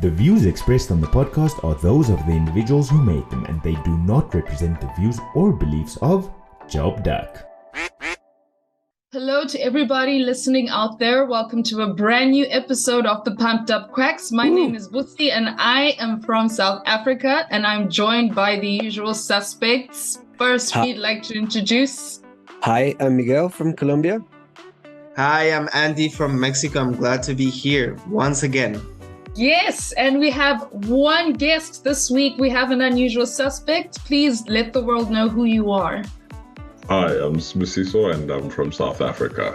The views expressed on the podcast are those of the individuals who made them, and they do not represent the views or beliefs of Job Duck. Hello to everybody listening out there. Welcome to a brand new episode of the Pumped Up Quacks. My name is Sibusiso and I am from South Africa, and I'm joined by the usual suspects. First, we'd like to introduce... Hi, I'm Miguel from Colombia. Hi, I'm Andy from Mexico. I'm glad to be here once again. Yes, and we have one guest this week. We have an unusual suspect. Please let the world know who you are. Hi, I'm Sibusiso and I'm from South Africa.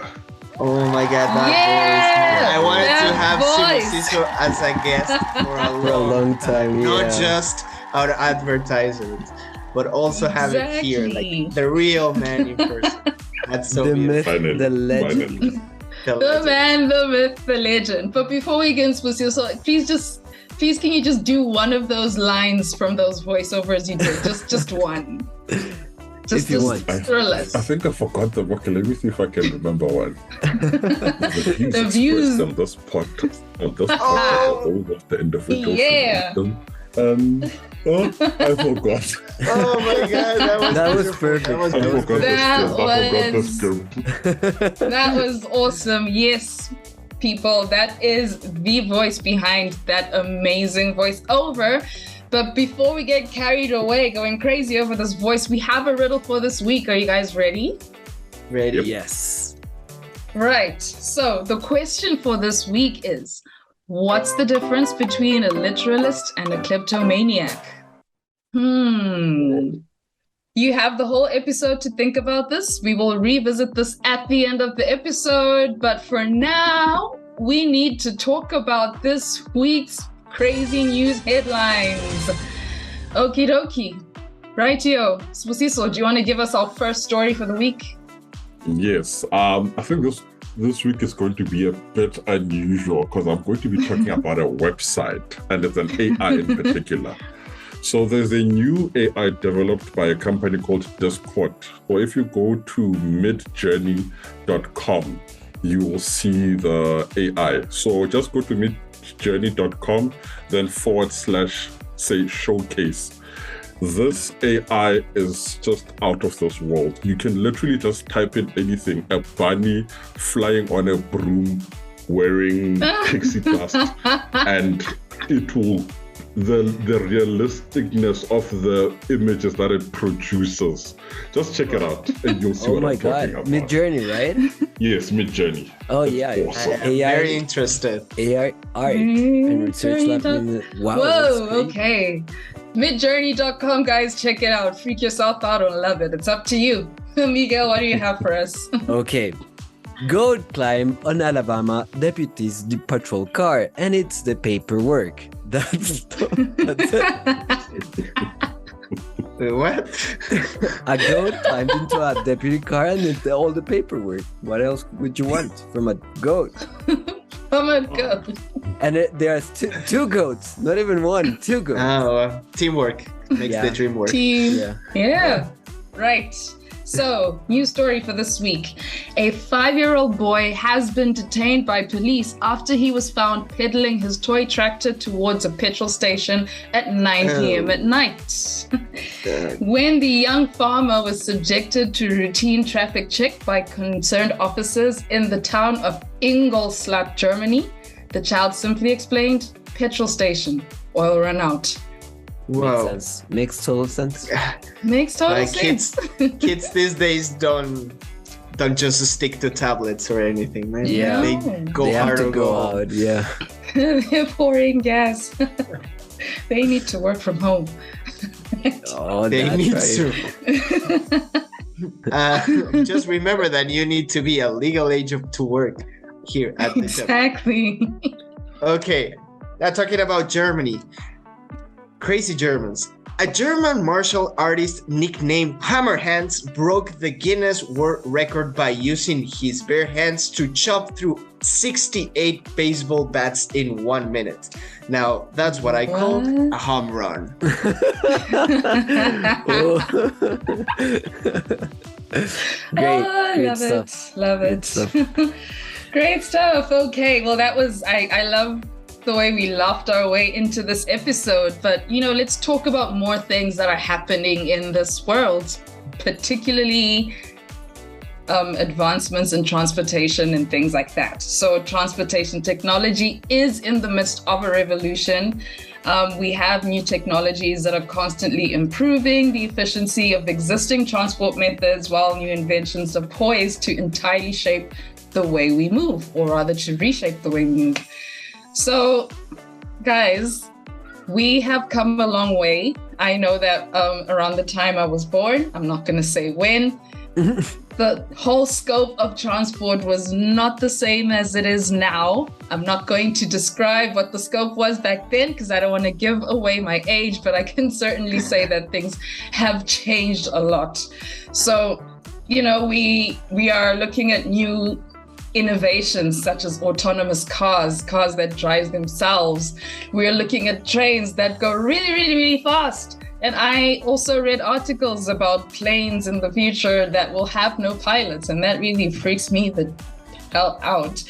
Oh my God, that voice. I wanted to have Sibusiso as a guest for a long time. Yeah. Not just our advertisement, but also have it here, like the real man in person. That's so the beautiful. myth, the legend. The man, the myth, the legend. But before we get into Sibusiso, please can you just do one of those lines from those voiceovers you did? Just one. Just thrill us. I think I forgot the vocal. Let me see if I can remember one. The views on this podcast are all of the individuals. Yeah. I forgot. Oh my God, that was perfect. That was awesome. Yes, people, that is the voice behind that amazing voiceover. But before we get carried away, going crazy over this voice, we have a riddle for this week. Are you guys ready? Ready? Yep. Yes. Right. So the question for this week is, what's the difference between a literalist and a kleptomaniac? You have the whole episode to think about this. We will revisit this at the end of the episode. But for now, we need to talk about this week's crazy news headlines. Okie dokie. Rightio. Sibusiso, do you want to give us our first story for the week? Yes. I think this week is going to be a bit unusual because I'm going to be talking about a website, and it's an AI in particular. So there's a new AI developed by a company called Discord. Or if you go to midjourney.com, you will see the AI. So just go to midjourney.com, then / say showcase. This AI is just out of this world. You can literally just type in anything, a bunny flying on a broom wearing pixie dust, and it will, the realisticness of the images that it produces. Just check it out and you'll see what I'm talking about. Midjourney, right? Yes, Midjourney. Oh yeah, awesome. AI, very interested. AI art and research lab. Wow. Whoa, okay. Midjourney.com, guys, check it out. Freak yourself out or love it. It's up to you. Miguel, what do you have for us? Okay. Goat climb on Alabama deputies' patrol car, and it's the paperwork. That's it. What? A goat climbed into a deputy car and it's all the paperwork. What else would you want from a goat? From a goat. And there's two goats, not even one, two goats. Teamwork makes the dream work. Yeah. Right. So, new story for this week. A 5-year-old boy has been detained by police after he was found pedaling his toy tractor towards a petrol station at 9 p.m. at night. When the young farmer was subjected to routine traffic check by concerned officers in the town of Ingolstadt, Germany, the child simply explained, "Petrol station, oil run out." Wow. Makes total sense. Makes total sense. Kids these days don't just stick to tablets or anything, man. Yeah. They have to go out. Yeah. They're pouring gas. They need to work from home. Oh, they need right. to. Just remember that you need to be a legal age to work here at the Exactly. Okay, now talking about Germany. Crazy Germans. A German martial artist nicknamed Hammerhands broke the Guinness World Record by using his bare hands to chop through 68 baseball bats in 1 minute. Now, that's what I call a home run. Great stuff. Love it. Great stuff. Okay, well, that was, I love the way we laughed our way into this episode, but let's talk about more things that are happening in this world, particularly advancements in transportation and things like that. So transportation technology is in the midst of a revolution. We have new technologies that are constantly improving the efficiency of existing transport methods, while new inventions are poised to entirely shape the way we move, or rather to reshape the way we move. So, guys, we have come a long way. I know that around the time I was born, I'm not going to say when, the whole scope of transport was not the same as it is now. I'm not going to describe what the scope was back then because I don't want to give away my age, but I can certainly say that things have changed a lot. So, we are looking at new innovations such as autonomous cars that drive themselves. We're looking at trains that go really, really, really fast. And I also read articles about planes in the future that will have no pilots, and that really freaks me the hell out.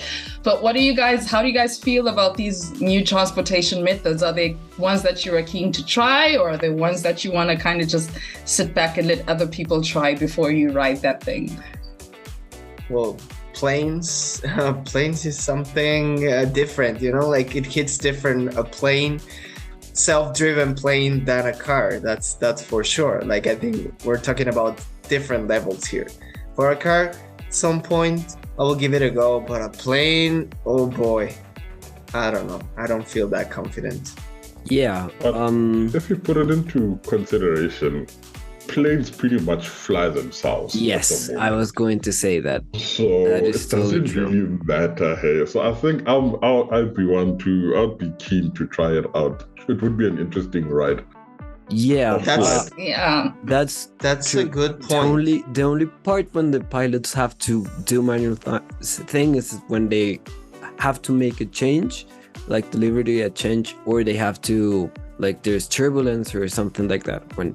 But how do you guys feel about these new transportation methods? Are they ones that you are keen to try, or are they ones that you want to kind of just sit back and let other people try before you ride that thing? Well, planes is something different, like it hits different. A plane, self-driven plane than a car, that's for sure. Like, I think we're talking about different levels here. For a car, at some point I will give it a go, but a plane, oh boy, I don't know, I don't feel that confident. Yeah. If you put it into consideration, planes pretty much fly themselves. Yes, I was going to say that. So that is it doesn't totally really matter here. So I think I'd be keen to try it out. It would be an interesting ride. Yeah, That's a good point. The only part when the pilots have to do manual thing is when they have to make a change, like delivery a change, or they have to, like, there's turbulence or something like that. When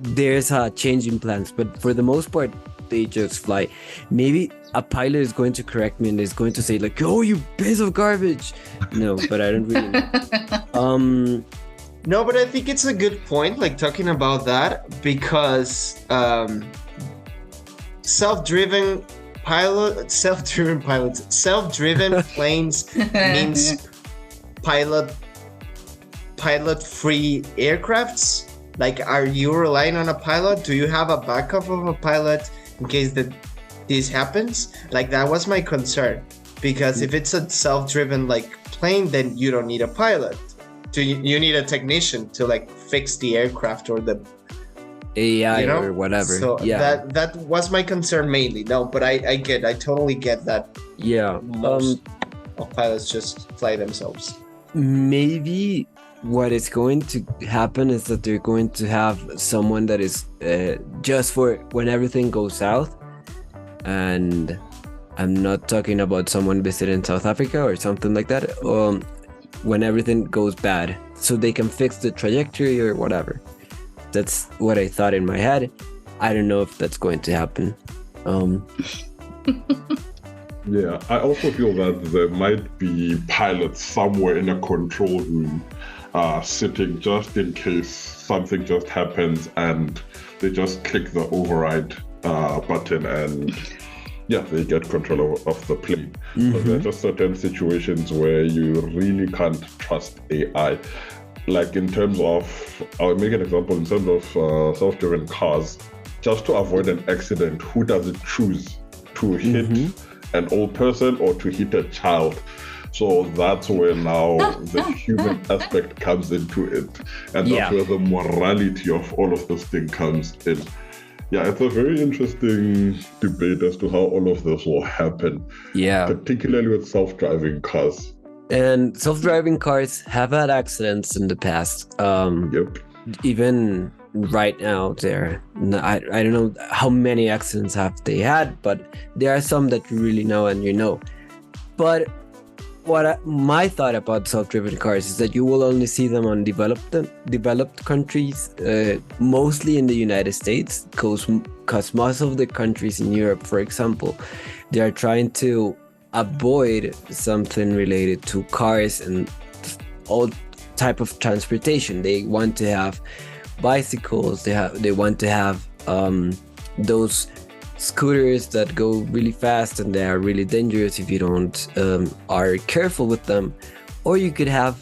there's a change in plans, but for the most part, they just fly. Maybe a pilot is going to correct me and is going to say like, "Oh, you piece of garbage." No, but I don't really know. No, but I think it's a good point, like talking about that, because self-driven planes means pilot-free aircrafts. Like, are you relying on a pilot? Do you have a backup of a pilot in case that this happens? Like, that was my concern, because if it's a self-driven plane, then you don't need a pilot. You need a technician to fix the aircraft or the AI or whatever. So that was my concern mainly. No, but I totally get that. Yeah. Most of pilots just fly themselves. Maybe what is going to happen is that they're going to have someone that is just for when everything goes south. And I'm not talking about someone visiting South Africa or something like that. When everything goes bad, so they can fix the trajectory or whatever. That's what I thought in my head. I don't know if that's going to happen. Yeah, I also feel that there might be pilots somewhere in a control room sitting just in case something just happens, and they just click the override button and they get control of the plane. But there are just certain situations where you really can't trust AI. Like in terms of, I'll make an example, in terms of self-driven cars, just to avoid an accident, who does it choose to hit an old person or to hit a child? So that's where now the human aspect comes into it. And that's where the morality of all of this thing comes in. Yeah, it's a very interesting debate as to how all of this will happen. Yeah. Particularly with self-driving cars. And self-driving cars have had accidents in the past. Even right now, I don't know how many accidents have they had, but there are some that you really know and you know. But my thought about self-driven cars is that you will only see them on developed countries, mostly in the United States, because most of the countries in Europe, for example, they are trying to avoid something related to cars and all type of transportation. They want to have bicycles. They want to have those scooters that go really fast and they are really dangerous if you don't are careful with them. Or you could have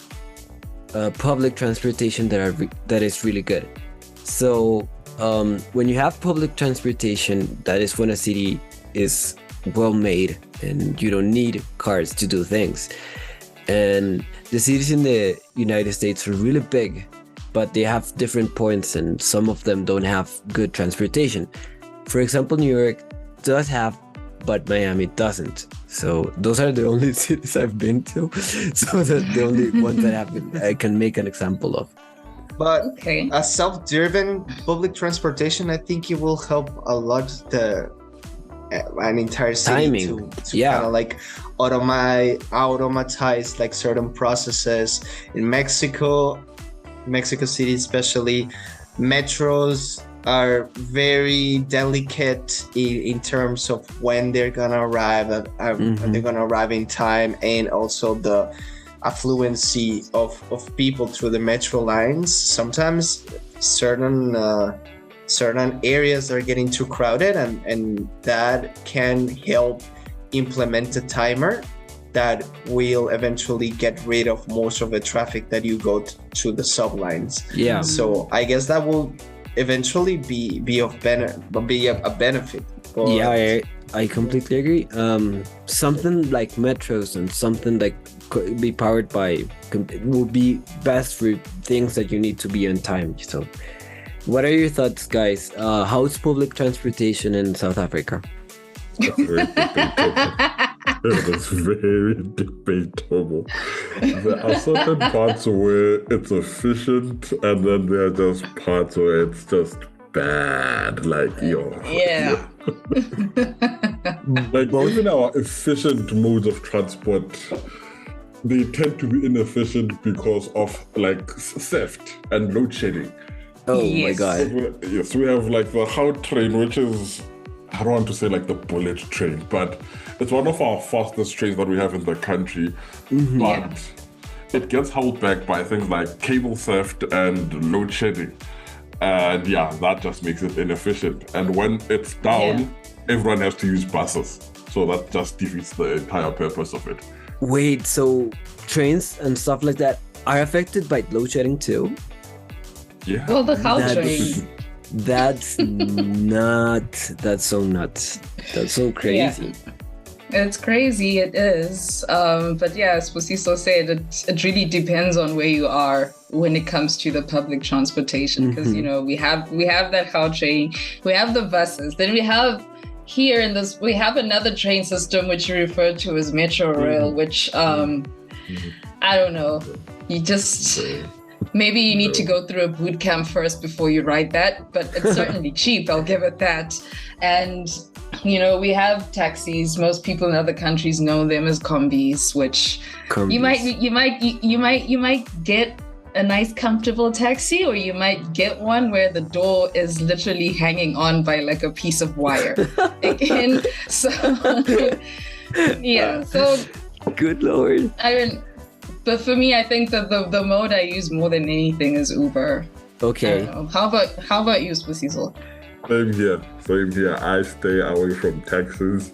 public transportation that is really good. So when you have public transportation, that is when a city is well made and you don't need cars to do things. And the cities in the United States are really big, but they have different points and some of them don't have good transportation. For example, New York does have, but Miami doesn't. So those are the only cities I've been to. So that's the only ones that I can make an example of. But Okay. a self-driven public transportation, I think it will help a lot an entire city Timing. to Yeah. kind of like automatize like certain processes. In Mexico City especially, metros are very delicate in terms of when they're gonna arrive, they're gonna arrive in time, and also the affluency of people through the metro lines. Sometimes certain areas are getting too crowded, and that can help implement a timer that will eventually get rid of most of the traffic that you go to the sublines. Yeah. So I guess that will eventually be a benefit. But Yeah, I completely agree. Something like metros and something like could be powered by will be best for things that you need to be on time. So, what are your thoughts, guys? How's public transportation in South Africa? That's very debatable. That's very debatable. There are certain parts where it's efficient, and then there are just parts where it's just bad. Like, Yeah. like even our efficient modes of transport, they tend to be inefficient because of like theft and load shedding. Oh my Yes. god. Yes, we have like the How train, which is, I don't want to say like the bullet train, but it's one of our fastest trains that we have in the country. But it gets held back by things like cable theft and load shedding. And yeah, that just makes it inefficient. And when it's down, everyone has to use buses. So that just defeats the entire purpose of it. Wait, so trains and stuff like that are affected by load shedding too? Yeah. Well, the cow That's- train. That's that's so nuts. That's so crazy. It's crazy, it is. But yeah, as Sibusiso said, it really depends on where you are when it comes to the public transportation. Because we have that cow train, we have the buses, then we have here in this, we have another train system which you refer to as Metro Rail, which I don't know. You just maybe you need to go through a boot camp first before you ride that, but it's certainly cheap, I'll give it that. And we have taxis. Most people in other countries know them as combis, which you might get a nice comfortable taxi, or you might get one where the door is literally hanging on by like a piece of wire. Again, so yeah, so Good lord. I mean, but for me, I think that the mode I use more than anything is Uber. I Okay. don't know. How about you, Sibusiso? Same here. I stay away from taxis.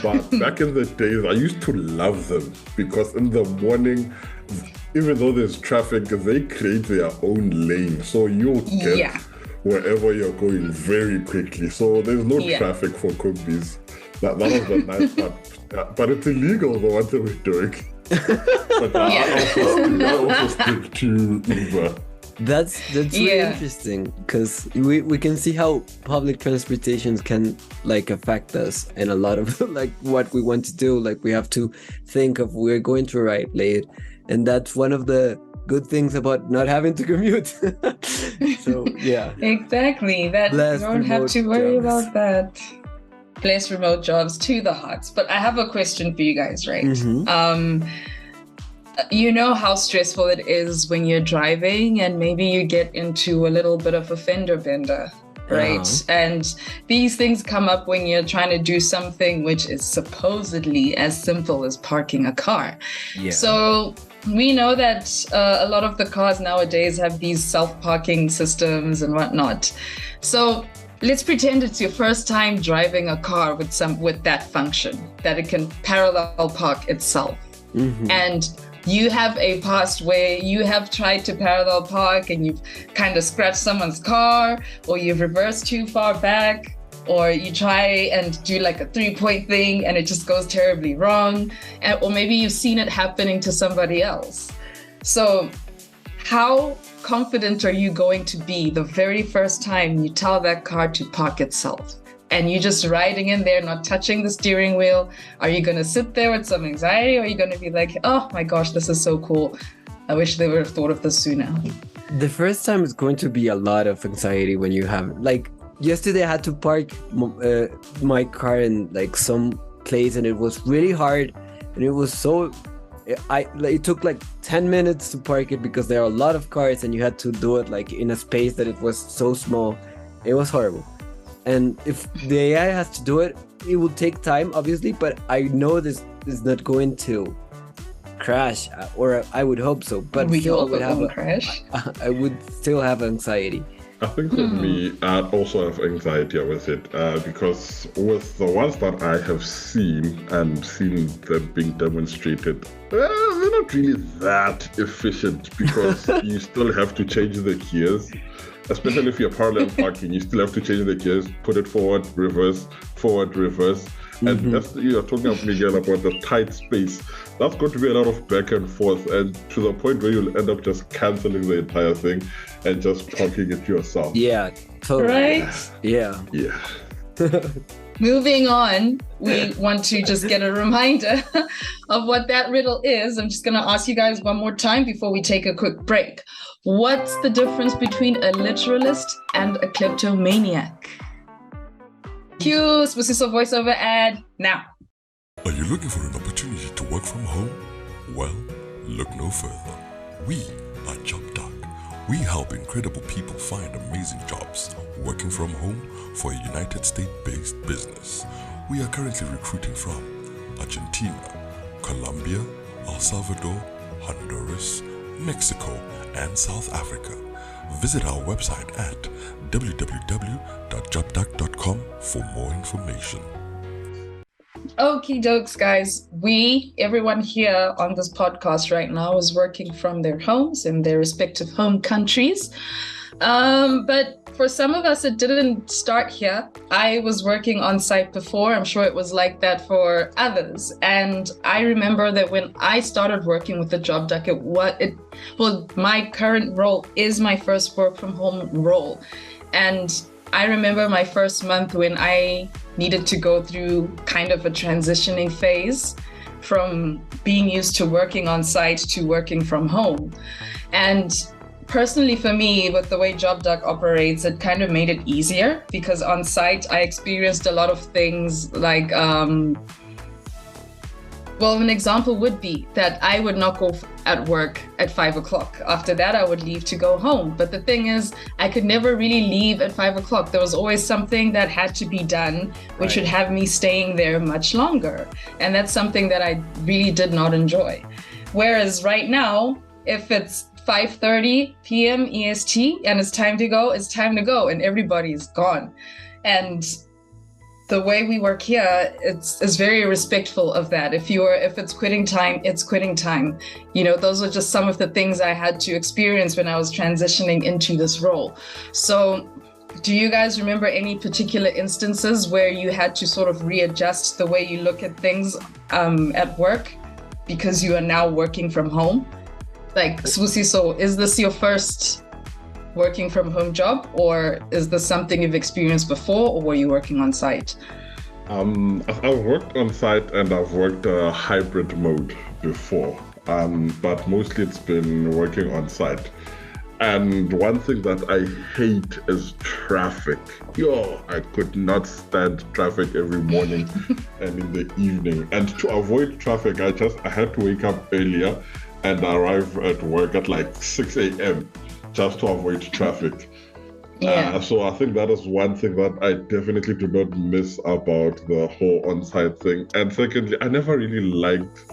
But back in the days, I used to love them because in the morning, even though there's traffic, they create their own lane. So you'll get wherever you're going very quickly. So there's no traffic for combis. That was the nice part. But it's illegal, the one that we're doing. But I also stick to Uber. That's really interesting because we can see how public transportations can like affect us and a lot of like what we want to do. Like we have to think of we're going to arrive late, and that's one of the good things about not having to commute. So yeah, Exactly. That Less you don't have remote to worry jobs. about that. Less remote jobs to the hearts. But I have a question for you guys, right? You know how stressful it is when you're driving and maybe you get into a little bit of a fender bender. right? And these things come up when you're trying to do something which is supposedly as simple as parking a car. Yeah. So we know that a lot of the cars nowadays have these self-parking systems and whatnot. So let's pretend it's your first time driving a car with that function, that it can parallel park itself. And you have a past where you have tried to parallel park and you've kind of scratched someone's car, or you've reversed too far back, or you try and do like a 3-point thing and it just goes terribly wrong, or maybe you've seen it happening to somebody else. So how confident are you going to be the very first time you tell that car to park itself? And you're just riding in there, not touching the steering wheel? Are you going to sit there with some anxiety, or are you going to be like, oh my gosh, this is so cool. I wish they would have thought of this sooner? The first time is going to be a lot of anxiety when you have, like, yesterday I had to park my car in like some place, and it was really hard, and it was so, it took like 10 minutes to park it because there are a lot of cars and you had to do it like in a space that it was so small. It was horrible. And if the AI has to do it, it will take time, obviously, but I know this is not going to crash, or I would hope so. But we still, hope it won't crash. I would still have anxiety. I think for me, I also have anxiety with it because with the ones that I have seen them being demonstrated, they're not really that efficient because you still have to change the gears. Especially if you're parallel parking, you still have to change the gears, put it forward, reverse. And as you're talking again about the tight space, that's going to be a lot of back and forth, and to the point where you'll end up just cancelling the entire thing and just parking it yourself. Yeah, totally. Right? Yeah. Moving on, we want to just get a reminder of what that riddle is. I'm just going to ask you guys one more time before we take a quick break. What's the difference between a literalist and a kleptomaniac? Cue Sibusiso voiceover ad now. Are you looking for an opportunity to work from home? Well, look no further. We are JobDuck. We help incredible people find amazing jobs working from home for a United States-based business. We are currently recruiting from Argentina, Colombia, El Salvador, Honduras, Mexico, and South Africa. Visit our website at www.jobduck.com for more information. Okie dokes, guys. Everyone here on this podcast right now is working from their homes in their respective home countries. But for some of us, it didn't start here. I was working on site before. I'm sure it was like that for others. And I remember that when I started working with the JobDuck, my current role is my first work from home role. And I remember my first month when I needed to go through kind of a transitioning phase from being used to working on site to working from home. And personally for me, with the way JobDuck operates, it kind of made it easier because on site I experienced a lot of things like, an example would be that I would not go at work at 5 o'clock. After that, I would leave to go home. But the thing is, I could never really leave at 5 o'clock. There was always something that had to be done, which would have me staying there much longer. And that's something that I really did not enjoy. Whereas right now, if it's 5:30 p.m. EST and it's time to go, it's time to go, and everybody's gone. And the way we work here, it's very respectful of that. If it's quitting time, it's quitting time. You know, those are just some of the things I had to experience when I was transitioning into this role. So do you guys remember any particular instances where you had to sort of readjust the way you look at things at work because you are now working from home? Like, Sibusiso, is this your first working from home job, or is this something you've experienced before, or were you working on site? I've worked on site and I've worked a hybrid mode before, but mostly it's been working on site. And one thing that I hate is traffic. I could not stand traffic every morning and in the evening. And to avoid traffic, I had to wake up earlier and arrive at work at like 6 a.m. just to avoid traffic. Yeah. So I think that is one thing that I definitely do not miss about the whole on-site thing. And secondly, I never really liked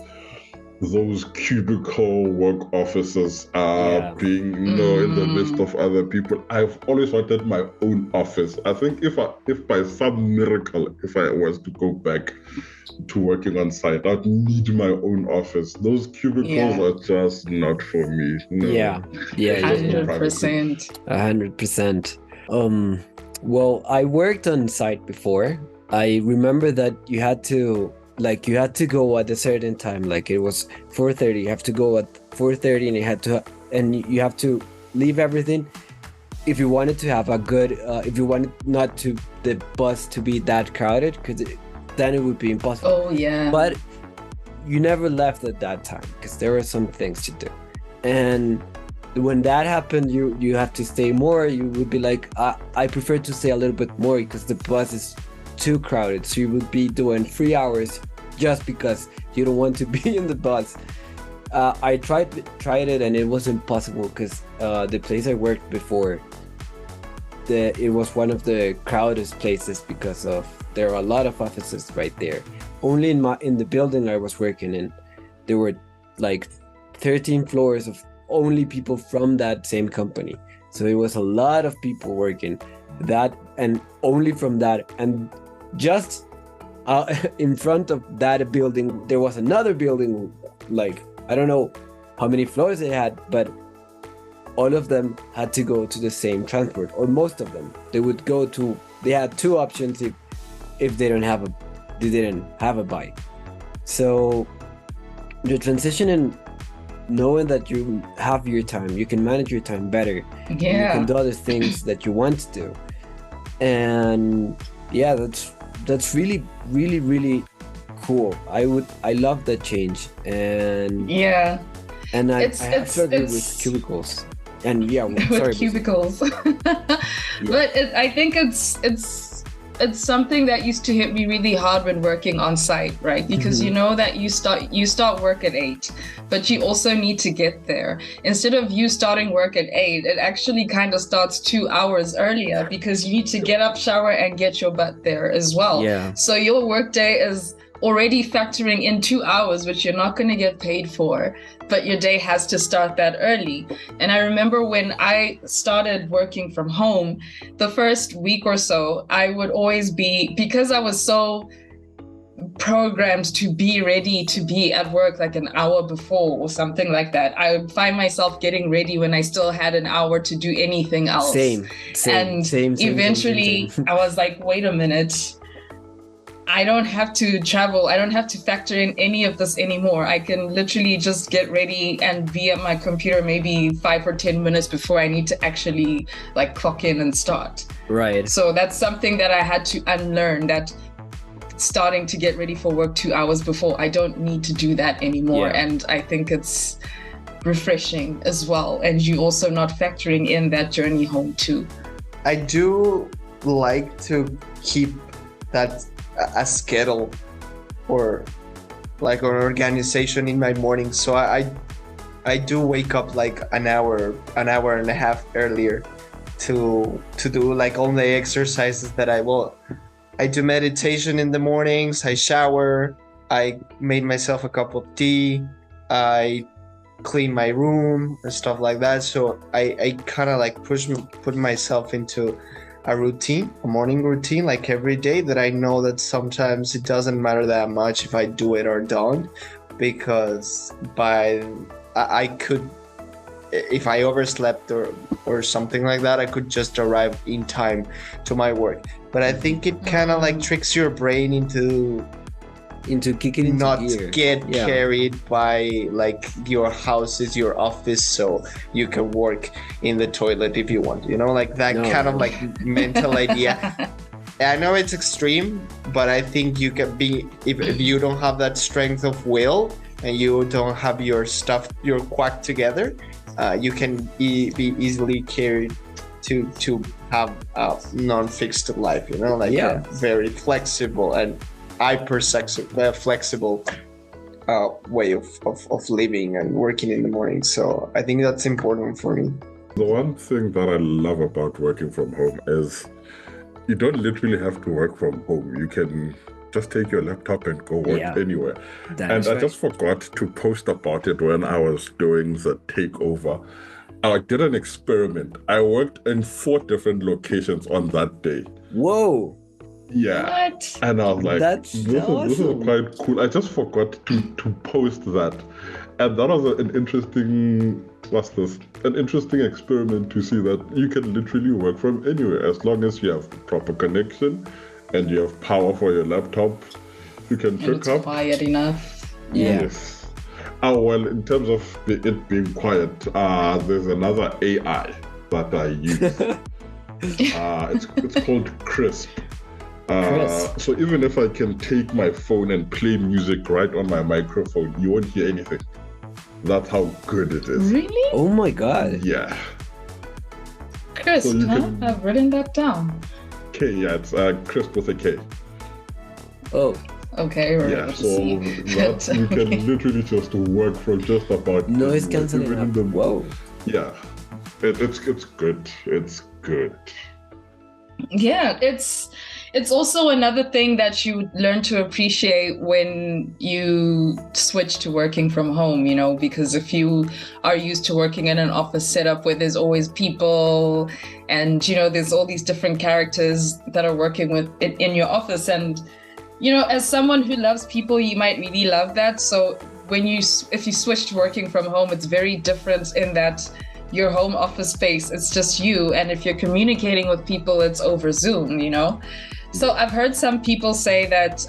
those cubicle work offices being in the midst of other people. I've always wanted my own office. I think if by some miracle, if I was to go back to working on site, I'd need my own office. Those cubicles are just not for me. No. Yeah. Just no privacy. 100%. 100%. Well, I worked on site before. I remember that you had to go at a certain time. Like it was 4:30. You have to go at 4:30, and you have to leave everything. If you wanted to have a good, if you wanted not to the bus to be that crowded, because then it would be impossible. Oh yeah. But you never left at that time because there were some things to do, and when that happened, you have to stay more. You would be like, I prefer to stay a little bit more because the bus is too crowded. So you would be doing 3 hours just because you don't want to be in the bus. I tried it and it wasn't possible because the place I worked before, it was one of the crowdest places because of there are a lot of offices right there. Only in the building I was working in, there were like 13 floors of only people from that same company. So it was a lot of people working that, and only from that. And just in front of that building, there was another building, like, I don't know how many floors they had, but all of them had to go to the same transport, or most of them. They had two options if they didn't have a bike. So the transition in knowing that you have your time, you can manage your time better. Yeah. You can do other things that you want to do. And yeah, that's really, really, really cool. I love that change. And yeah. And I struggle with cubicles. And yeah, with cubicles. But I think it's something that used to hit me really hard when working on site, right? Because you know that you start work at 8, but you also need to get there. Instead of you starting work at 8, it actually kind of starts 2 hours earlier because you need to get up, shower, and get your butt there as well. Yeah. So your work day is already factoring in 2 hours, which you're not going to get paid for, but your day has to start that early. And I remember when I started working from home, the first week or so, I would always be, because I was so programmed to be ready to be at work like an hour before or something like that, I would find myself getting ready when I still had an hour to do anything else. Same. Eventually, I was like, wait a minute. I don't have to travel. I don't have to factor in any of this anymore. I can literally just get ready and be at my computer maybe 5 or 10 minutes before I need to actually like clock in and start. Right. So that's something that I had to unlearn, that starting to get ready for work 2 hours before, I don't need to do that anymore. Yeah. And I think it's refreshing as well. And you also not factoring in that journey home too. I do like to keep that a schedule or like an organization in my morning. So I do wake up like an hour and a half earlier to do like all the exercises that I do meditation in the mornings, I shower, I made myself a cup of tea, I clean my room and stuff like that. So I kind of like put myself into a morning routine, like every day, that I know that sometimes it doesn't matter that much if I do it or don't, because I could, if I overslept or something like that, I could just arrive in time to my work. But I think it kind of like tricks your brain into kicking into not gear. Get carried by like your house is your office, so you can work in the toilet if you want, like that kind of like mental idea. I know it's extreme, but I think you can be, if you don't have that strength of will and you don't have your quack together, you can be easily carried to have a non-fixed life, very flexible and flexible way of living and working in the morning. So I think that's important for me. The one thing that I love about working from home is you don't literally have to work from home. You can just take your laptop and go work anywhere. And I just forgot to post about it when I was doing the takeover. I did an experiment. I worked in 4 different locations on that day. Whoa. Yeah. What? And I was like, That's this is quite cool. I just forgot to post that. And that was an interesting experiment to see that you can literally work from anywhere as long as you have proper connection and you have power for your laptop. You can pick it's up. quiet enough. Yes. Well, in terms of it being quiet, there's another AI that I use. It's called Crisp. So even if I can take my phone and play music right on my microphone, you won't hear anything. That's how good it is. Really? Oh my god. Yeah. Crisp, So I've written that down. K, yeah, it's Crisp with a K. Oh. Okay, we're Yeah, able to so see. that you can literally just work from just about Noise anywhere, cancelling. even in the- Whoa. Yeah, it's good. It's good. Yeah, it's also another thing that you learn to appreciate when you switch to working from home, you know, because if you are used to working in an office setup where there's always people and, you know, there's all these different characters that are working with in your office. And, you know, as someone who loves people, you might really love that. So if you switch to working from home, it's very different in that your home office space, it's just you. And if you're communicating with people, it's over Zoom, you know? So I've heard some people say that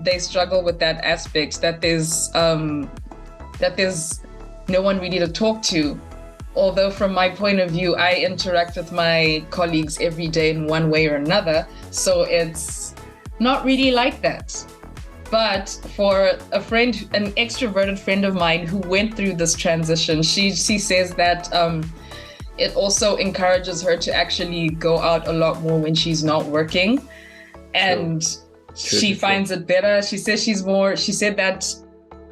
they struggle with that aspect, that there's no one really to talk to. Although from my point of view, I interact with my colleagues every day in one way or another. So it's not really like that. But for a friend, an extroverted friend of mine who went through this transition, she says that it also encourages her to actually go out a lot more when she's not working. And she finds it better. She said she said that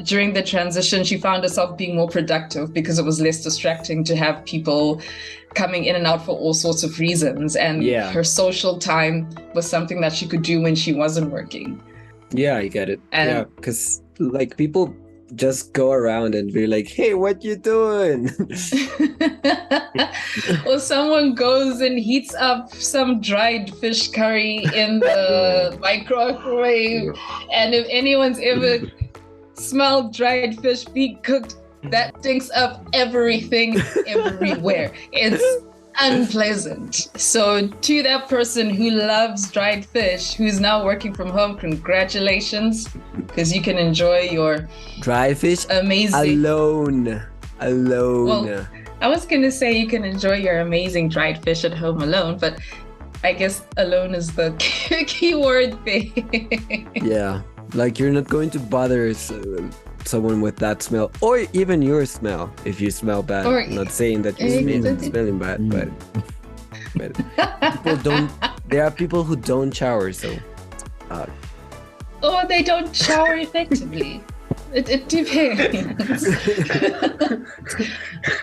during the transition, she found herself being more productive because it was less distracting to have people coming in and out for all sorts of reasons. And her social time was something that she could do when she wasn't working. Yeah, I get it. Yeah, because like people just go around and be like, "Hey, what you doing?" Or someone goes and heats up some dried fish curry in the microwave, and if anyone's ever smelled dried fish being cooked, that stinks up everything everywhere. It's unpleasant. So to that person who loves dried fish, who's now working from home, congratulations, because you can enjoy your dry fish amazing alone. Well, I was gonna say you can enjoy your amazing dried fish at home alone, but I guess alone is the key word thing. Yeah, like you're not going to bother someone with that smell, or even your smell if you smell bad. I'm not saying that you're smelling bad, but people don't. There are people who don't shower, so. Or they don't shower effectively. It depends.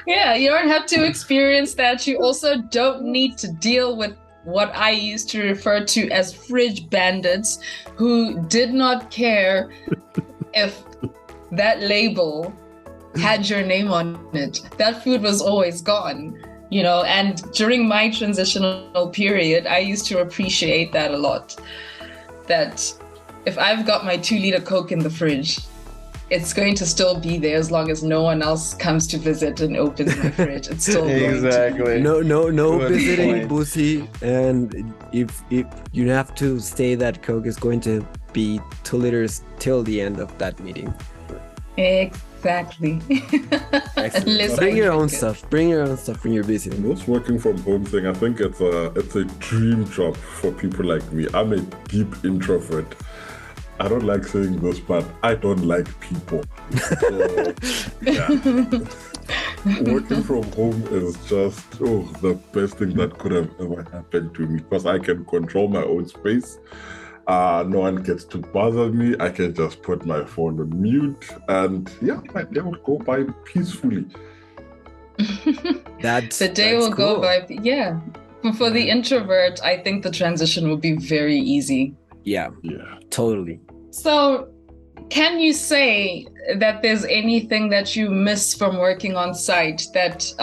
Yeah, you don't have to experience that. You also don't need to deal with what I used to refer to as fridge bandits, who did not care if that label had your name on it. That food was always gone, you know. And during my transitional period, I used to appreciate that a lot. That if I've got my 2-liter Coke in the fridge, it's going to still be there as long as no one else comes to visit and opens my fridge. It's still exactly. No visiting, Busi. And if you have to stay, that Coke is going to be 2 liters till the end of that meeting. Exactly. Bring your own stuff. Bring your own stuff when you're busy. This working from home thing, I think it's a dream job for people like me. I'm a deep introvert. I don't like saying this, but I don't like people. So, yeah. Working from home is just the best thing that could have ever happened to me, because I can control my own space. No one gets to bother me. I can just put my phone on mute, and yeah, my day would go by peacefully. The day will go by. Yeah. For the introvert, I think the transition will be very easy. Yeah, totally. So, can you say that there's anything that you miss from working on site that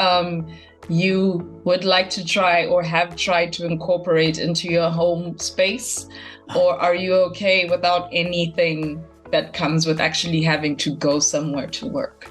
you would like to try or have tried to incorporate into your home space? Or are you okay without anything that comes with actually having to go somewhere to work?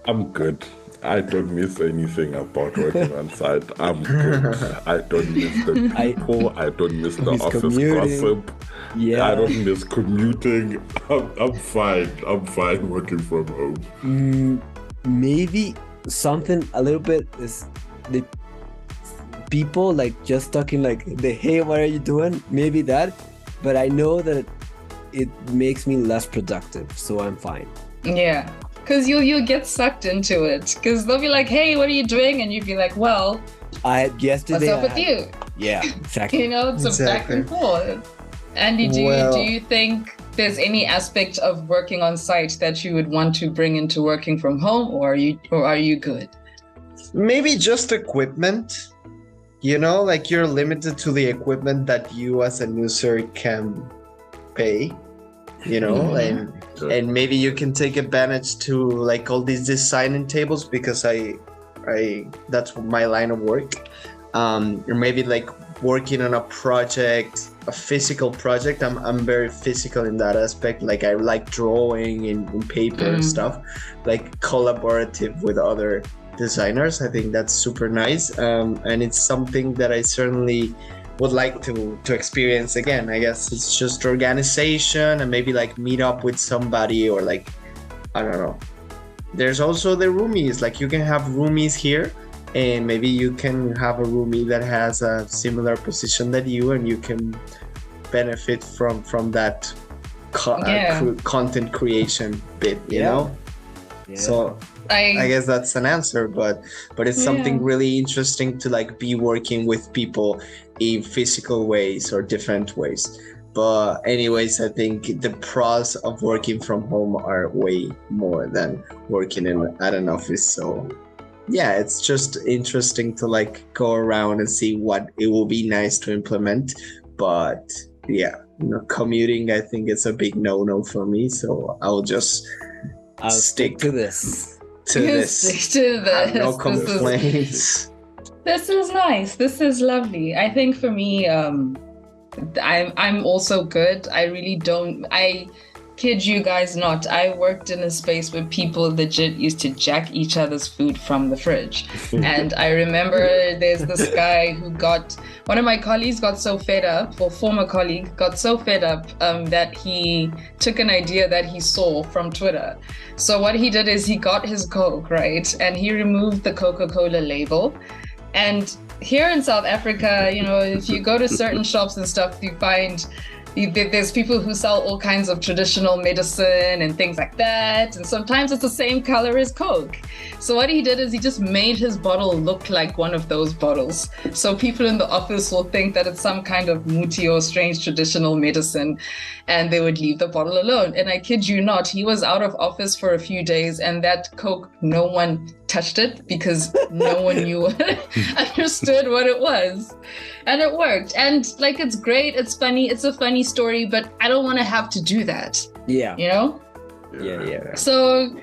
I'm good. I don't miss anything about working on site. I'm good. I don't miss the people. I don't miss the office gossip. Yeah. I don't miss commuting. I'm fine. I'm fine working from home. Maybe something a little bit is the people like just talking like, hey, what are you doing? Maybe that. But I know that it makes me less productive, so I'm fine. Yeah. Because you'll get sucked into it. Because they'll be like, hey, what are you doing? And you'd be like, well, yesterday. What's up with you? Yeah, exactly. It's a back and forth. Andy, do you think there's any aspect of working on site that you would want to bring into working from home, or are you good? Maybe just equipment. Like you're limited to the equipment that you as a user can pay. And maybe you can take advantage to like all these designing tables, because I that's my line of work. Or maybe like working on a project, a physical project. I'm very physical in that aspect. Like I like drawing in paper and stuff, like collaborative with other designers. I think that's super nice. And it's something that I certainly would like to experience again. I guess it's just organization and maybe like meet up with somebody, or like, I don't know. There's also the roomies. Like you can have roomies here, and maybe you can have a roomie that has a similar position that you, and you can benefit from that content creation bit, you know? Yeah. So I guess that's an answer, but it's something really interesting to like be working with people in physical ways or different ways. But anyways, I think the pros of working from home are way more than working at an office. So yeah, it's just interesting to like go around and see what it will be nice to implement. But yeah, commuting, I think it's a big no for me. So I'll stick to this. Stick to this. I have no complaints. This is nice. This is lovely. I think for me, I'm also good. I really don't. I kid you guys not. I worked in a space where people legit used to jack each other's food from the fridge. And I remember there's this guy who one of my colleagues got so fed up, or former colleague got so fed up that he took an idea that he saw from Twitter. So what he did is he got his Coke, right? And he removed the Coca-Cola label. And here in South Africa, if you go to certain shops and stuff, you find there's people who sell all kinds of traditional medicine and things like that. And sometimes it's the same color as Coke. So what he did is he just made his bottle look like one of those bottles. So people in the office will think that it's some kind of muti or strange traditional medicine, and they would leave the bottle alone. And I kid you not, he was out of office for a few days, and that Coke, no one touched it because no one understood what it was. And it worked. And like, it's great. It's funny. It's a funny story, but I don't want to have to do that. Yeah. Yeah. So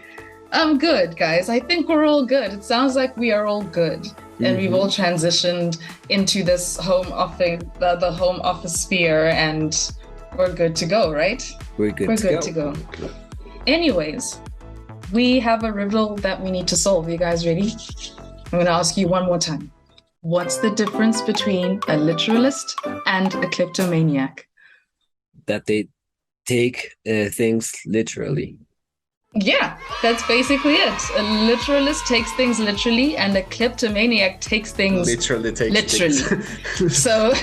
I'm good, guys. I think we're all good. It sounds like we are all good. And we've all transitioned into this home office, the home office sphere, and we're good to go, right? We're good to go. Anyways, we have a riddle that we need to solve. You guys ready? I'm going to ask you one more time. What's the difference between a literalist and a kleptomaniac? That they take things literally. Yeah, that's basically it. A literalist takes things literally, and a kleptomaniac takes things literally. So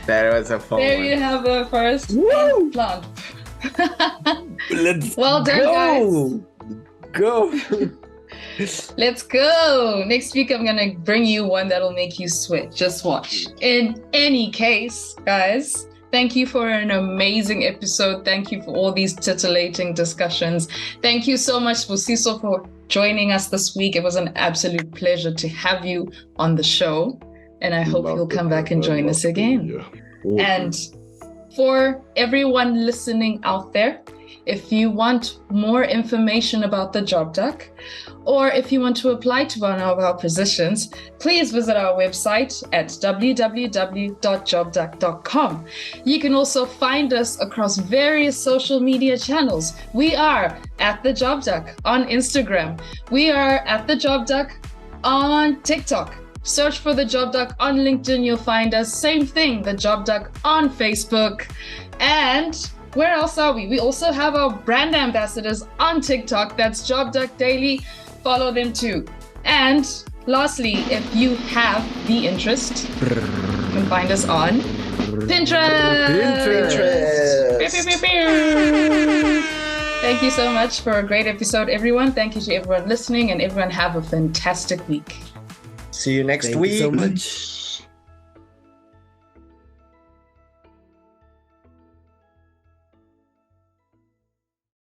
that was a fun there one. You have a first plant. Let's well done, go. Let's go. Next week, I'm going to bring you one that'll make you sweat. Just watch. In any case, guys, Thank you for an amazing episode. Thank you for all these titillating discussions. Thank you so much, Sibusiso, for joining us this week. It was an absolute pleasure to have you on the show. And I hope you'll come back and join us again. And for everyone listening out there, if you want more information about the Job Duck, or if you want to apply to one of our positions, please visit our website at www.jobduck.com. You can also find us across various social media channels. We are at The Job Duck on Instagram. We are at The Job Duck on TikTok. Search for The Job Duck on LinkedIn, you'll find us. Same thing, The Job Duck on Facebook. And where else are we? We also have our brand ambassadors on TikTok. That's Job Duck Daily. Follow them too. And lastly, if you have the interest, you can find us on Pinterest. Thank you so much for a great episode, everyone. Thank you to everyone listening, and everyone have a fantastic week. See you next Thank week. you so much.